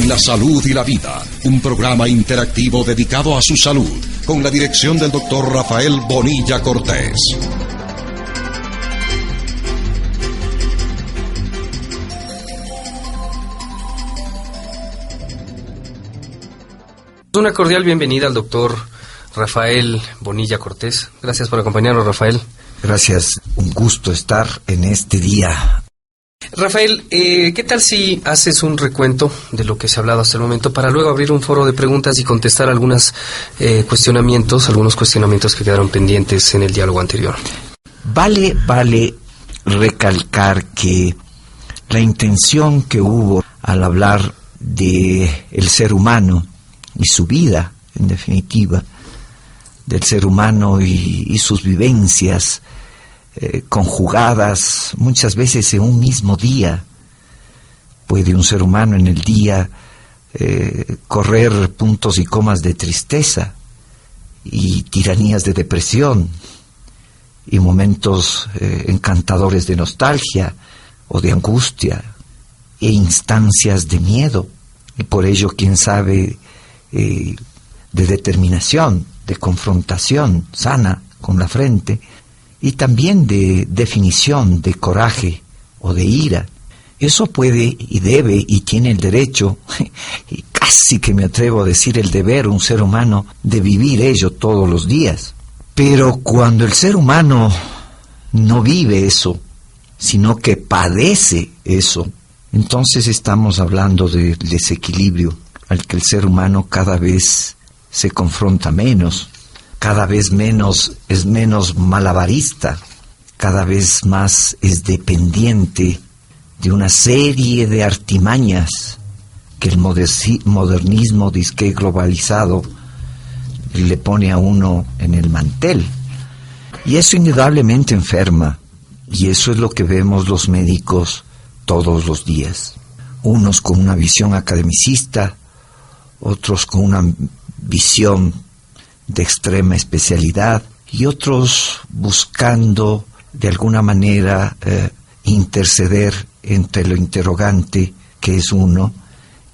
La salud y la vida, un programa interactivo dedicado a su salud, con la dirección del doctor Rafael Bonilla Cortés. Una cordial bienvenida al doctor Rafael Bonilla Cortés. Gracias por acompañarnos, Rafael. Gracias, un gusto estar en este día. Rafael, ¿qué tal si haces un recuento de lo que se ha hablado hasta el momento para luego abrir un foro de preguntas y contestar algunos cuestionamientos que quedaron pendientes en el diálogo anterior? Vale recalcar que la intención que hubo al hablar de el ser humano y su vida, en definitiva, del ser humano y sus vivencias conjugadas muchas veces en un mismo día. Puede un ser humano en el día correr puntos y comas de tristeza y tiranías de depresión y momentos encantadores de nostalgia o de angustia e instancias de miedo, y por ello, quién sabe, de determinación, de confrontación sana con la frente, y también de definición, de coraje o de ira. Eso puede y debe y tiene el derecho, y casi que me atrevo a decir el deber, un ser humano, de vivir ello todos los días. Pero cuando el ser humano no vive eso, sino que padece eso, entonces estamos hablando del desequilibrio al que el ser humano cada vez se confronta menos, cada vez menos es menos malabarista, cada vez más es dependiente de una serie de artimañas que el modernismo disque globalizado le pone a uno en el mantel. Y eso indudablemente enferma, y eso es lo que vemos los médicos todos los días. Unos con una visión academicista, otros con una visión de extrema especialidad, y otros buscando de alguna manera interceder entre lo interrogante que es uno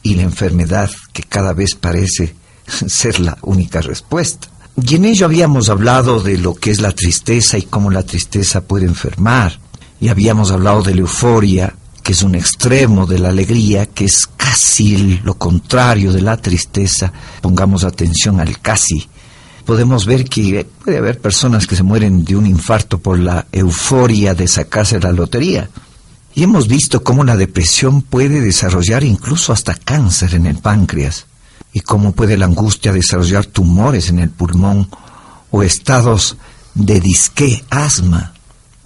y la enfermedad que cada vez parece ser la única respuesta. Y en ello habíamos hablado de lo que es la tristeza y cómo la tristeza puede enfermar, y habíamos hablado de la euforia, que es un extremo de la alegría, que es casi lo contrario de la tristeza. Pongamos atención al casi. Podemos ver que puede haber personas que se mueren de un infarto por la euforia de sacarse la lotería. Y hemos visto cómo la depresión puede desarrollar incluso hasta cáncer en el páncreas, y cómo puede la angustia desarrollar tumores en el pulmón o estados de disque asma.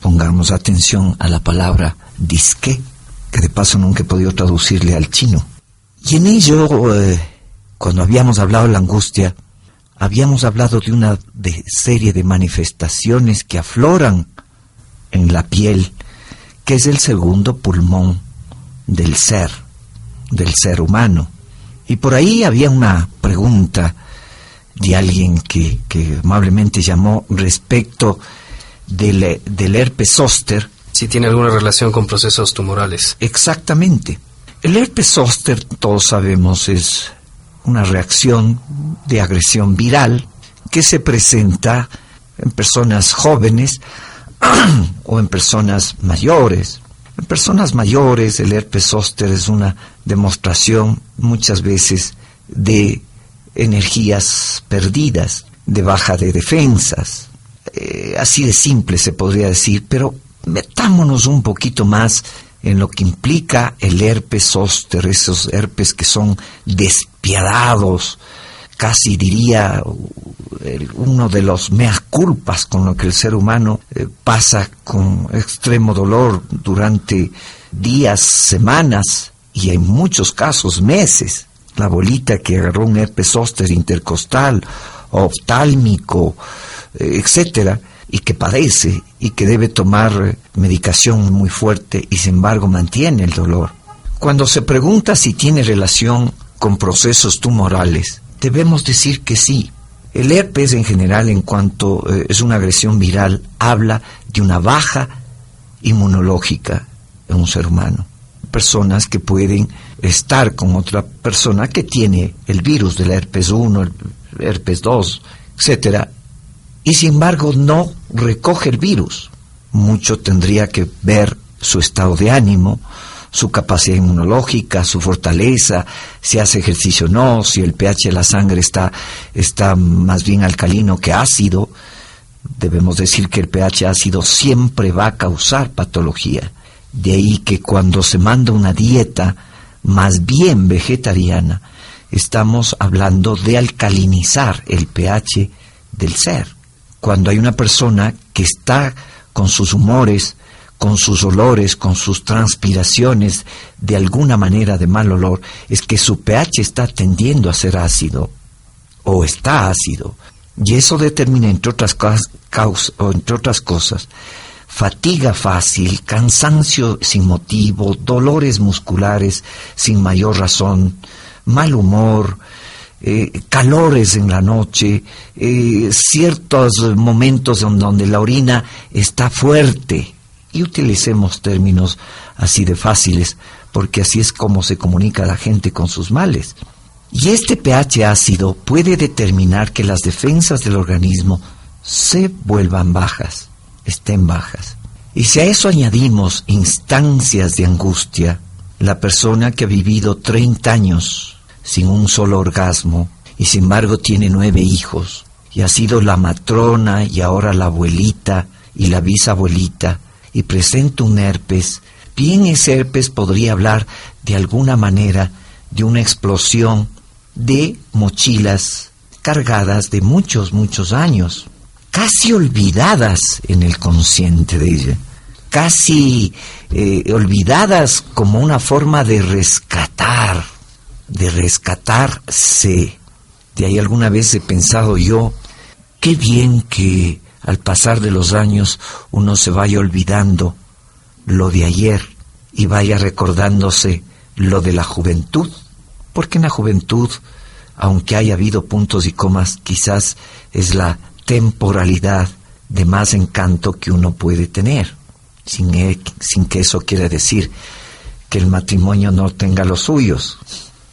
Pongamos atención a la palabra disque, que de paso nunca he podido traducirle al chino. Y en ello, cuando habíamos hablado de la angustia, habíamos hablado de una serie de manifestaciones que afloran en la piel, que es el segundo pulmón del ser humano. Y por ahí había una pregunta de alguien que amablemente llamó respecto del herpes zóster. Si tiene alguna relación con procesos tumorales. Exactamente. El herpes zóster, todos sabemos, es una reacción de agresión viral que se presenta en personas jóvenes o en personas mayores. En personas mayores, el herpes zóster es una demostración muchas veces de energías perdidas, de baja de defensas. Así de simple se podría decir, pero metámonos un poquito más en lo que implica el herpes zóster, esos herpes que son despiadados, casi diría uno de los mea culpas con lo que el ser humano pasa con extremo dolor durante días, semanas y en muchos casos meses. La bolita que agarró un herpes zóster intercostal, oftálmico, etcétera, y que padece y que debe tomar medicación muy fuerte y sin embargo mantiene el dolor. Cuando se pregunta si tiene relación con procesos tumorales, debemos decir que sí. El herpes en general, en cuanto es una agresión viral, habla de una baja inmunológica en un ser humano. personas que pueden estar con otra persona que tiene el virus del herpes 1, el herpes 2, etcétera, y sin embargo no recoge el virus. Mucho tendría que ver su estado de ánimo, su capacidad inmunológica, su fortaleza, si hace ejercicio o no, si el pH de la sangre está más bien alcalino que ácido. Debemos decir que el pH ácido siempre va a causar patología. De ahí que cuando se manda una dieta más bien vegetariana, estamos hablando de alcalinizar el pH del ser. Cuando hay una persona que está con sus humores, con sus olores, con sus transpiraciones, de alguna manera de mal olor, es que su pH está tendiendo a ser ácido, o está ácido. Y eso determina, entre otras cosas, fatiga fácil, cansancio sin motivo, dolores musculares sin mayor razón, mal humor, calores en la noche, ciertos momentos donde la orina está fuerte. Y utilicemos términos así de fáciles, porque así es como se comunica la gente con sus males. Y este pH ácido puede determinar que las defensas del organismo se vuelvan bajas, estén bajas. Y si a eso añadimos instancias de angustia, la persona que ha vivido 30 años sin un solo orgasmo y sin embargo tiene 9 hijos y ha sido la matrona y ahora la abuelita y la bisabuelita y presenta un herpes, bien ese herpes podría hablar de alguna manera de una explosión de mochilas cargadas de muchos años, casi olvidadas en el consciente de ella, casi olvidadas como una forma de rescatarse. De ahí alguna vez he pensado yo, qué bien que al pasar de los años uno se vaya olvidando lo de ayer y vaya recordándose lo de la juventud, porque en la juventud, aunque haya habido puntos y comas, quizás es la temporalidad de más encanto que uno puede tener, sin que eso quiera decir que el matrimonio no tenga los suyos.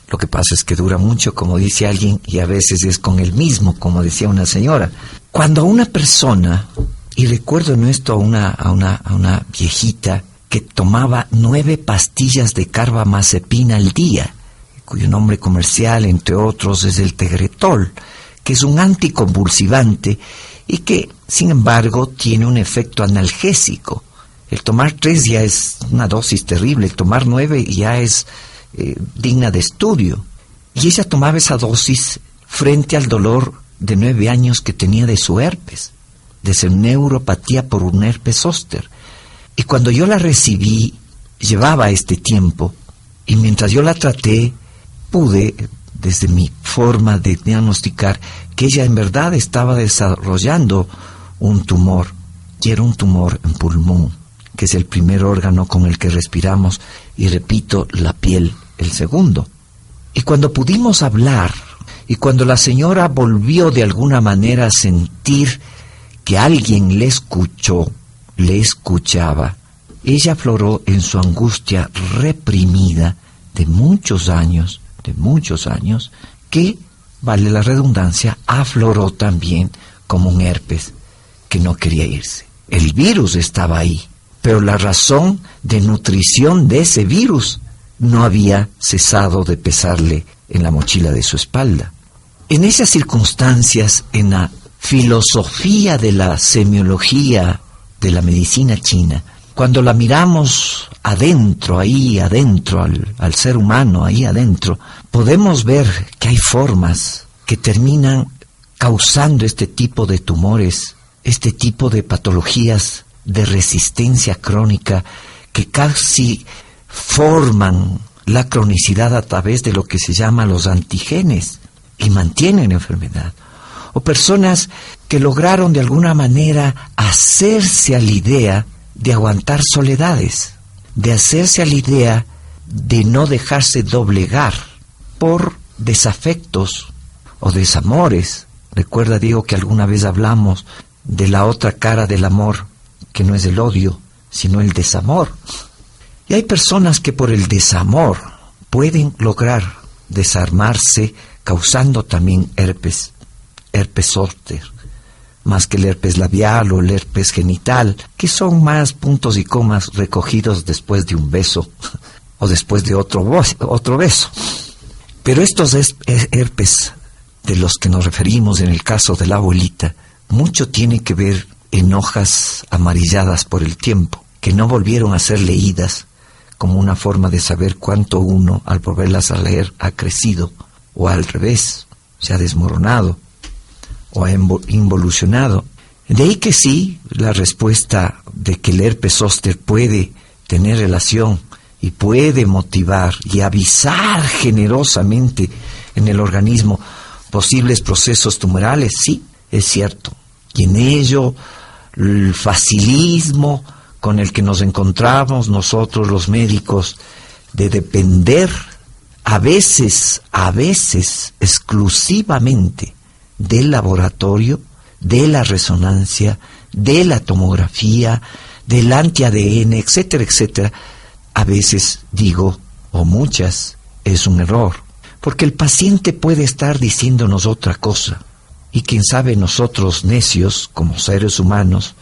Lo que pasa es que dura mucho, como dice alguien, y a veces es con el mismo, como decía una señora. Cuando a una persona, y recuerdo en esto a una viejita que tomaba 9 pastillas de carbamazepina al día, cuyo nombre comercial, entre otros, es el Tegretol, que es un anticonvulsivante y que, sin embargo, tiene un efecto analgésico. El tomar 3 ya es una dosis terrible, el tomar 9 ya es digna de estudio. Y ella tomaba esa dosis frente al dolor de 9 años que tenía de su herpes, de su neuropatía por un herpes zóster. Y cuando yo la recibí, llevaba este tiempo, y mientras yo la traté, pude, desde mi forma de diagnosticar, que ella en verdad estaba desarrollando un tumor, y era un tumor en pulmón, que es el primer órgano con el que respiramos, y repito, la piel, el segundo. Y cuando pudimos hablar, y cuando la señora volvió de alguna manera a sentir que alguien le escuchó, le escuchaba, ella afloró en su angustia reprimida de muchos años, que, vale la redundancia, afloró también como un herpes que no quería irse. El virus estaba ahí, pero la razón de nutrición de ese virus no había cesado de pesarle en la mochila de su espalda. En esas circunstancias, en la filosofía de la semiología de la medicina china, cuando la miramos adentro, ahí adentro, al ser humano, ahí adentro, podemos ver que hay formas que terminan causando este tipo de tumores, este tipo de patologías de resistencia crónica que casi forman la cronicidad a través de lo que se llama los antigenes y mantienen la enfermedad. O personas que lograron de alguna manera hacerse a la idea de aguantar soledades, de hacerse a la idea de no dejarse doblegar por desafectos o desamores. Recuerda, Diego, que alguna vez hablamos de la otra cara del amor, que no es el odio, sino el desamor. Y hay personas que por el desamor pueden lograr desarmarse, causando también herpes zóster, más que el herpes labial o el herpes genital, que son más puntos y comas recogidos después de un beso o después de otro beso. Pero estos herpes de los que nos referimos en el caso de la abuelita, mucho tiene que ver en hojas amarilladas por el tiempo, que no volvieron a ser leídas como una forma de saber cuánto uno, al volverlas a leer, ha crecido, o al revés, se ha desmoronado, o ha involucionado. De ahí que sí, la respuesta de que el herpes zóster puede tener relación y puede motivar y avisar generosamente en el organismo posibles procesos tumorales, sí, es cierto. Y en ello, el facilismo con el que nos encontramos nosotros los médicos, de depender a veces exclusivamente del laboratorio, de la resonancia, de la tomografía, del anti-ADN, etcétera, etcétera, a veces digo, o muchas, es un error, porque el paciente puede estar diciéndonos otra cosa, y quién sabe nosotros necios, como seres humanos,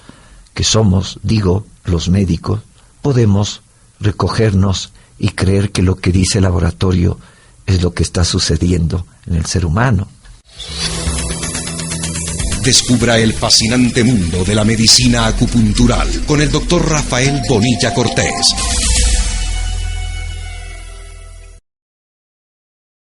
que somos, digo, los médicos, podemos recogernos y creer que lo que dice el laboratorio es lo que está sucediendo en el ser humano. Descubra el fascinante mundo de la medicina acupuntural con el Dr. Rafael Bonilla Cortés.